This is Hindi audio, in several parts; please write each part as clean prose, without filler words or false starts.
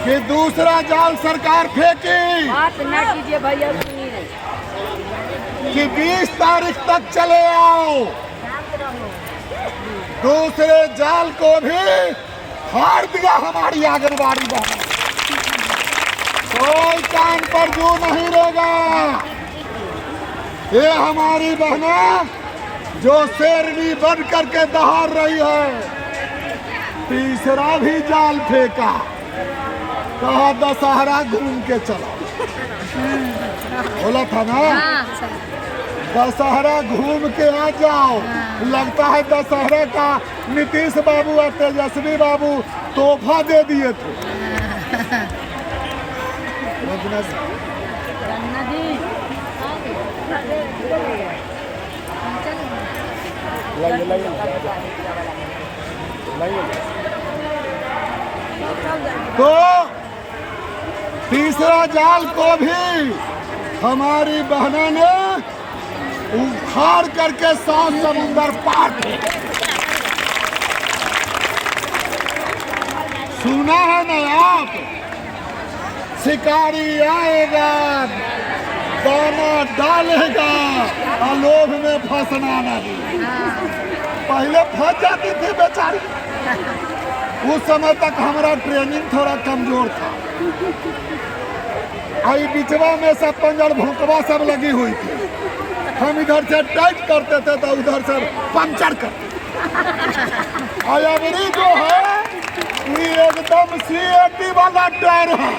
कि दूसरा जाल सरकार फेंकी बात न कीजिए भैया, सुनिए। कि 20 तारीख तक चले आओ, दूसरे जाल को भी फाड़ दिया हमारी आंगनबाड़ी बहन। कोई कान पर जू नहीं रहेगा। ये हमारी बहनें जो शेरनी बन करके दहाड़ रही है, तीसरा भी जाल फेंका, कहा दशहरा घूम के चलो। बोला था ना दशहरा घूम के आ जाओ। लगता है दशहरा का नीतीश बाबू और तेजस्वी बाबू तोहफा दे दिए थे। तो तीसरा जाल को भी हमारी बहनों ने उखाड़ करके 7 समुंदर पार किया। सुना है ना आप, शिकारी आएगा दाना डालेगा, लोभ में फंसना नहीं। पहले फंस जाती थी बेचारी। उस समय तक हमारा ट्रेनिंग थोड़ा कमजोर था। आई बिचवा में सब पंजर भोंकवा सब लगी हुई थी। हम इधर से टाइट करते थे तो उधर से पंचर करते। अयवरी जो है ये एकदम सीएटी वाला टायर है,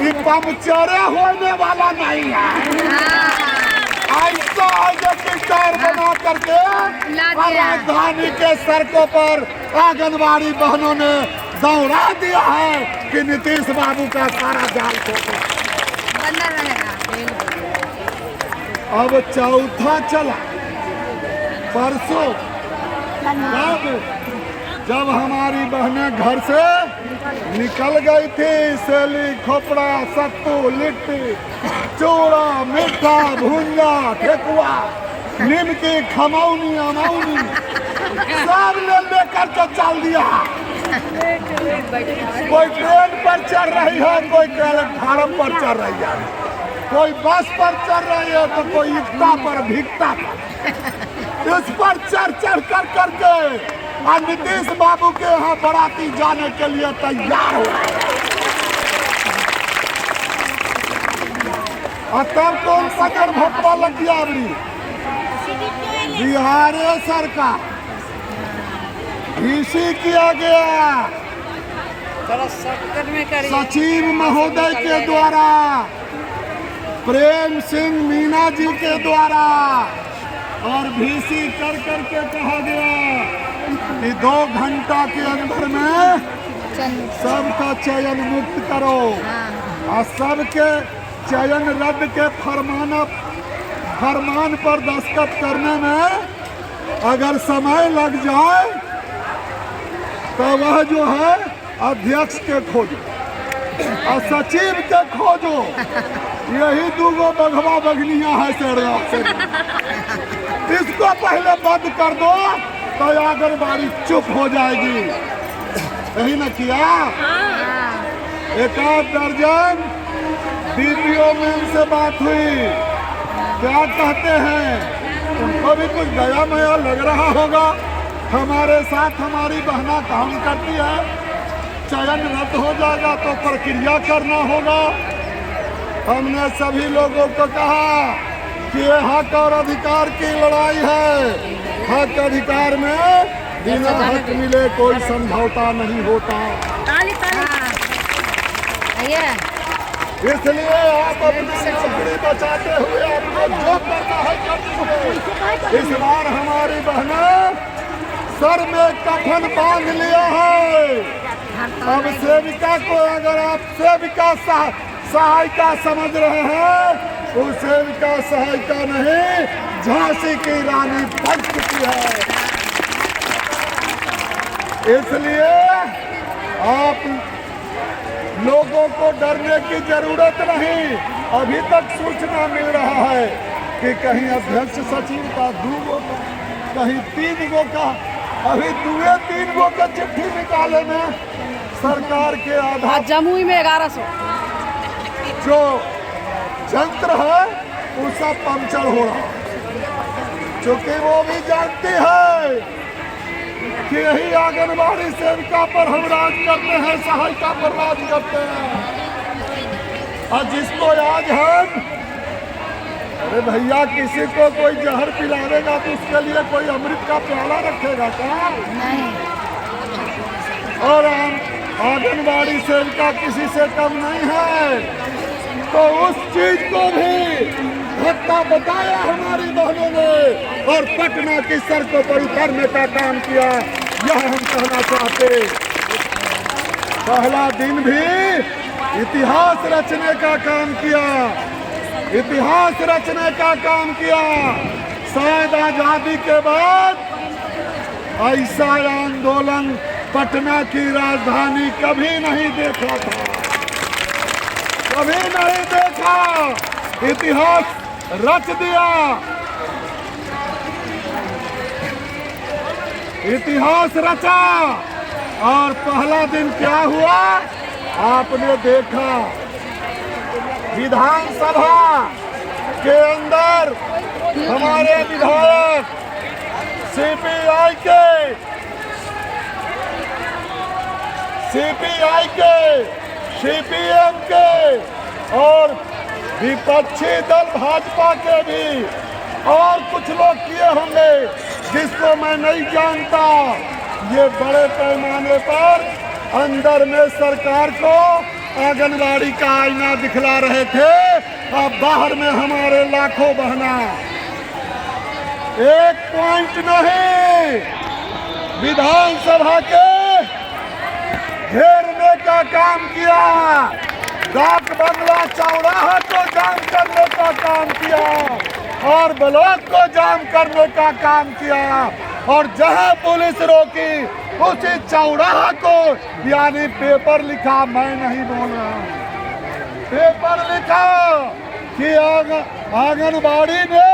ये पंचर होने वाला नहीं है। ऐसा टायर बना करके राजधानी के सड़कों पर आंगनबाड़ी बहनों ने दौड़ा दिया है कि नीतीश बाबू का सारा जाल खोलो। अब चौथा चला परसों, जब हमारी बहनें घर से निकल गई थी, सेली खोपड़ा सत्तू लिट्टी चूड़ा मीठा भुंजा ठेकुआ निमकी खमौनी अमौनी सब लेकर के चल दिया। कोई ट्रेन पर चढ़ रही है, कोई प्लेटफार्म पर चढ़ रही है, कोई बस पर चढ़ रही है तो कोई इफ्ता पर भिक्ता पर। इस पर चढ़ करके और नीतीश बाबू के यहाँ बराती जाने के लिए तैयार हो। और तब कौन सगर भोकवा लग गया अबरी बिहार सरकार इसी किया गया सचिव महोदय के द्वारा, प्रेम सिंह मीना जी के द्वारा, और भीसी कर करके कहा गया कि 2 घंटा के अंदर में सबका चयन मुक्त करो और सबके चयन रद्द के फरमान पर दस्तखत करने में अगर समय लग जाए तो वह जो है अध्यक्ष के खोजो और सचिव के खोजो। यही 2 बघवा बघनियां है से इसको पहले बंद कर दो तो आंगनबाड़ी चुप हो जाएगी। यही न किया। 1 दर्जन डीपीओ मैम से बात हुई, क्या कहते हैं, उनको भी कुछ दया मया लग रहा होगा। हमारे साथ हमारी बहना काम करती है, चयन रद्द हो जाएगा तो प्रक्रिया करना होगा। हमने सभी लोगों को कहा कि ये हक और अधिकार की लड़ाई है। हक अधिकार में बिना हक मिले कोई समझौता नहीं होता। इसलिए आप अपनी नौकरी बचाते हुए आपको जो करना है करते। इस बार हमारी बहनें सर में कफन बांध लिया है। अब सेविका को अगर आप सेविका सहायिका समझ रहे हैं, वो सेविका सहायिका नहीं, झांसी की रानी बन चुकी है। इसलिए आप लोगों को डरने की जरूरत नहीं। अभी तक सूचना मिल रहा है कि कहीं अध्यक्ष सचिव का 2 गो का, कहीं 3 गो का, अभी 2-3 गो का चिट्ठी निकाले में सरकार के आधार जमुई में 1100। जो यंत्र है वो सब पंचर हो रहा है, क्योंकि वो भी जानती है कि यही आंगनबाड़ी सेविका पर हम राज करते हैं, सहायिका पर राज करते हैं। और जिसको आज हम, अरे भैया किसी को कोई जहर पिलावेगा तो उसके लिए कोई अमृत का प्याला रखेगा क्या? नहीं। और आंगनबाड़ी सेविका किसी से कम नहीं है, तो उस चीज को भी धक्का बताया हमारी बहनों ने और पटना की सड़कों पर उतरने का काम किया। यह हम कहना चाहते, पहला दिन भी इतिहास रचने का काम किया, इतिहास रचने का काम किया। शायद आजादी के बाद ऐसा आंदोलन पटना की राजधानी कभी नहीं देखा था, कभी नहीं देखा। इतिहास रच दिया, इतिहास रचा। और पहला दिन क्या हुआ आपने देखा, विधानसभा के अंदर हमारे विधायक सीपीआई के सीपीएम के और विपक्षी दल भाजपा के भी और कुछ लोग किए होंगे जिसको मैं नहीं जानता। ये बड़े पैमाने पर अंदर में सरकार को आंगनबाड़ी का आईना दिखला रहे थे और बाहर में हमारे लाखों बहना। एक पॉइंट नहीं, विधानसभा के घेरने का काम किया, डाक बंगला चौराहा को जाम करने का काम किया और ब्लॉक को जाम करने का काम किया। और जहां पुलिस रोकी उसी चौराहा को, यानी पेपर लिखा, मैं नहीं बोल रहा हूं, पेपर लिखा कि आंगनबाड़ी ने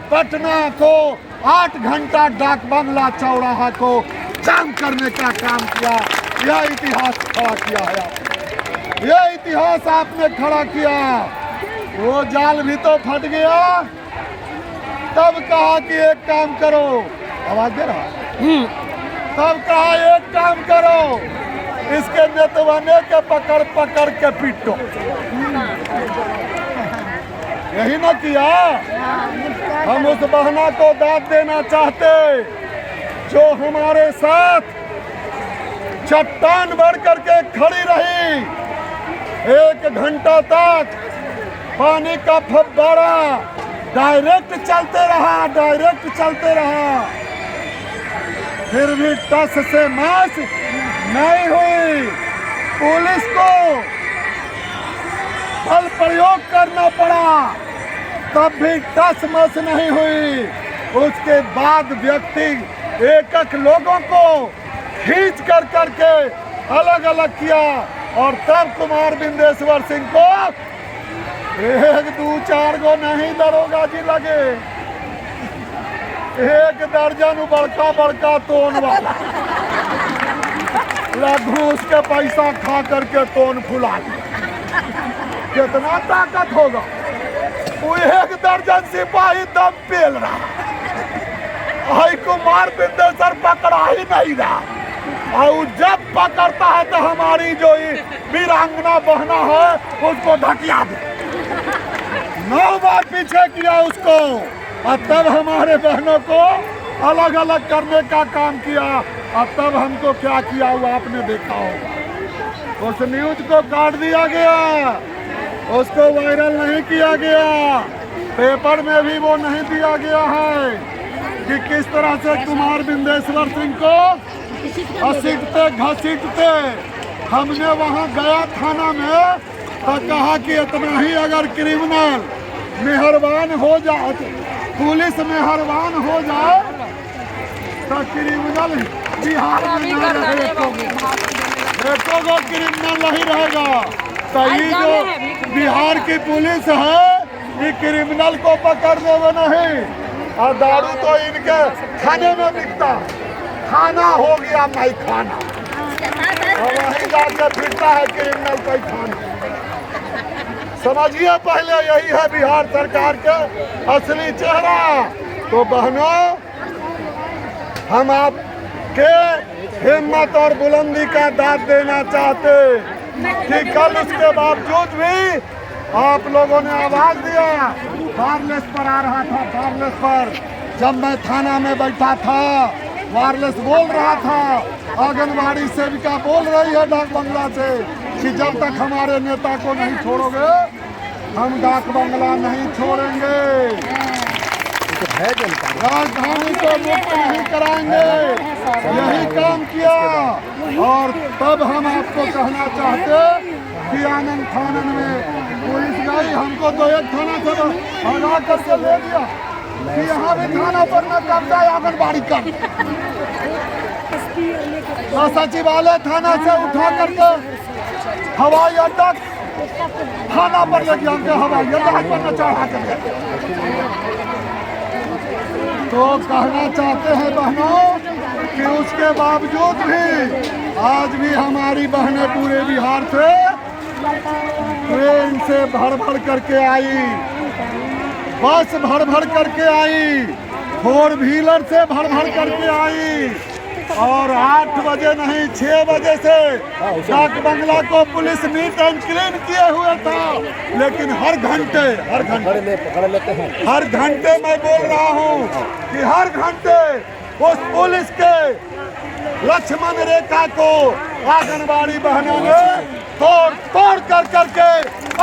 पटना को 8 घंटा डाक बंगला चौराहा को जाम करने का काम किया। यह इतिहास खड़ा किया है आपने, यह इतिहास आपने खड़ा किया। वो जाल भी तो फट गया, तब कहा कि एक काम करो, आवाज दे रहा, तब कहा एक काम करो, इसके नेतवाने के पकड़ पकड़ के पीटो। यही ना किया। हम उस बहना को दाद देना चाहते जो हमारे साथ चट्टान बढ़ करके खड़ी रही। 1 घंटा तक पानी का फव्वारा डायरेक्ट चलते रहा, डायरेक्ट चलते रहा, फिर भी टस से मास नहीं हुई। पुलिस को बल प्रयोग करना पड़ा, तब भी टस मस नहीं हुई। उसके बाद व्यक्ति एक लोगों को खींच कर करके अलग अलग किया और तब कुमार बिंदेश्वर सिंह को 1 2 4 गो नहीं दरोगा जी लगे, 1 दर्जन बड़का बड़का तोन वाला घूस के पैसा खा करके तोन फुला दिया। कितना ताकत होगा, वो 1 दर्जन सिपाही दम पेल रहा, हाई कुमार बिंदेश्वर पकड़ा ही नहीं रहा। और जब पकड़ता है तो हमारी जो वीरांगना बहना है उसको ढकिया दे, 9 बार पीछे किया उसको, और तब हमारे बहनों को अलग अलग करने का काम किया। और तब हमको क्या किया वो आपने देखा होगा। उस न्यूज को काट दिया गया, उसको वायरल नहीं किया गया, पेपर में भी वो नहीं दिया गया है कि किस तरह से कुमार बिंदेश्वर सिंह को घसीटते घसीटते हमने वहां गया थाना में, तो कहा कि इतना ही अगर क्रिमिनल मेहरबान हो जाए, पुलिस मेहरबान हो जाए तो क्रिमिनल बिहार में न रहे, एको गो क्रिमिनल नहीं रहेगा। तो ये जो बिहार की पुलिस है ये क्रिमिनल को पकड़ने में नहीं, और दारू तो इनके खाने में बिकता, खाना हो गया भाई खाना। जाके फिरता है क्रिमिनल पैखाना। समझिए पहले यही है बिहार सरकार के असली चेहरा। तो बहनों, हम आपके हिम्मत और बुलंदी का दाद देना चाहते कि कल उसके बावजूद भी आप लोगों ने आवाज दिया। वायरलेस पर आ रहा था, वायरलेस पर जब मैं थाना में बैठा था वायरलेस बोल रहा था। आंगनबाड़ी सेविका बोल रही है डाक बंगला से कि जब तक हमारे नेता को नहीं छोड़ोगे हम डाक बंगला नहीं छोड़ेंगे, राजधानी को मुक्त नहीं कराएंगे। यही काम किया। और तब हम आपको कहना चाहते कि आनंद थानन में पुलिस गई, हमको तो एक थाना से भगा करके ले लिया कि यहाँ भी थाना पर न कब्जा आंगनबाड़ी कर। सचिवालय थाना से उठा करके हवाई अड्डा थाना पर ले गया, हमके हवाई अड्डा पर न चढ़ा कर। तो कहना चाहते हैं बहनों कि उसके बावजूद भी आज भी हमारी बहनें पूरे बिहार से ट्रेन से भर करके आई, बस भर करके आई, 4 व्हीलर से भर करके आई। और 8 बजे नहीं 6 बजे से डाक बंगला को पुलिस नीट एंड क्लीन किए हुए था। लेकिन हर घंटे मैं बोल रहा हूँ कि हर घंटे उस पुलिस के लक्ष्मण रेखा को आंगनबाड़ी बहनों ने तोड़ करके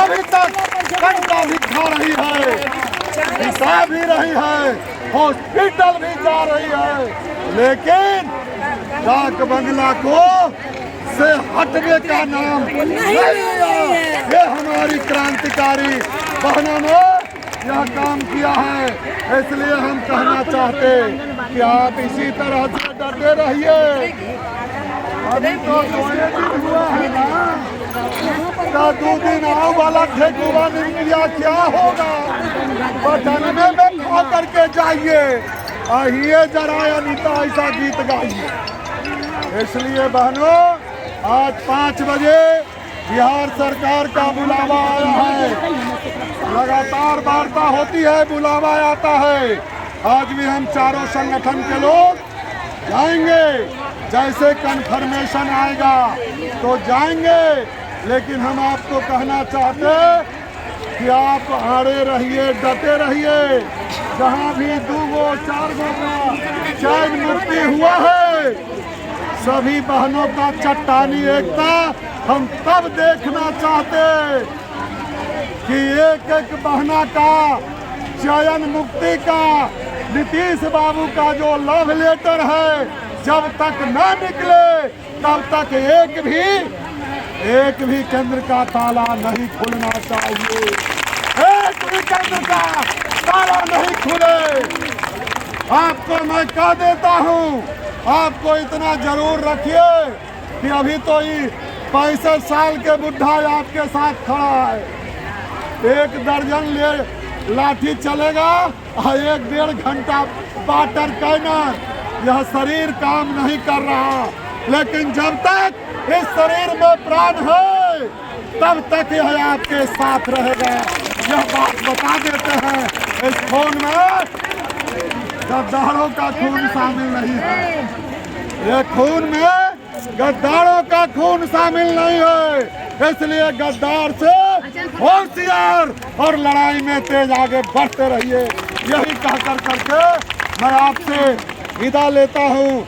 अभी तक घंटा भी खा रही है, हिसाब भी रही है, हॉस्पिटल भी जा रही है। लेकिन डाक बंगला को से हटने का नाम नहीं लिया। ये हमारी क्रांतिकारी बहनों ने यह काम किया है। इसलिए हम कहना चाहते कि आप इसी तरह से डटे रहिए। अभी तो 2 दिन हुआ है ना, 2 दिन आओ वाला ठेकुआ नहीं मिला, क्या होगा? बटनवे में खा करके जाइए, आइए जरा अनीता ऐसा गीत गाइए। इसलिए बहनों, आज 5 बजे बिहार सरकार का बुलावा आया है। लगातार वार्ता होती है, बुलावा आता है। आज भी हम चारों संगठन के लोग जाएंगे, जैसे कन्फर्मेशन आएगा तो जाएंगे। लेकिन हम आपको कहना चाहते कि आप आड़े रहिए, डटे रहिए। जहाँ भी 2 गो 4 गो का चैन मुक्ति हुआ है, सभी बहनों का चट्टानी एकता हम तब देखना चाहते कि एक बहना का चयन मुक्ति का नीतीश बाबू का जो लव लेटर है जब तक न निकले तब तक एक भी केंद्र का ताला नहीं खुलना चाहिए। एक भी केंद्र का ताला नहीं खुले। आपको मैं कह देता हूँ, आपको इतना जरूर रखिए कि अभी तो ये 65 साल के बुढ़ा आपके साथ खड़ा है। 1 दर्जन ले लाठी चलेगा और 1-1.5 घंटा वाटर कैनन, यह शरीर काम नहीं कर रहा। लेकिन जब तक इस शरीर में प्राण है तब तक यह आपके साथ रहेगा। यह बात बता देते हैं। इस खून में गद्दारों का खून शामिल नहीं है। ये खून में गद्दारों का खून शामिल नहीं है। इसलिए गद्दार से होशियार और लड़ाई में तेज आगे बढ़ते रहिए। यही कहकर करके मैं आपसे विदा लेता हूँ।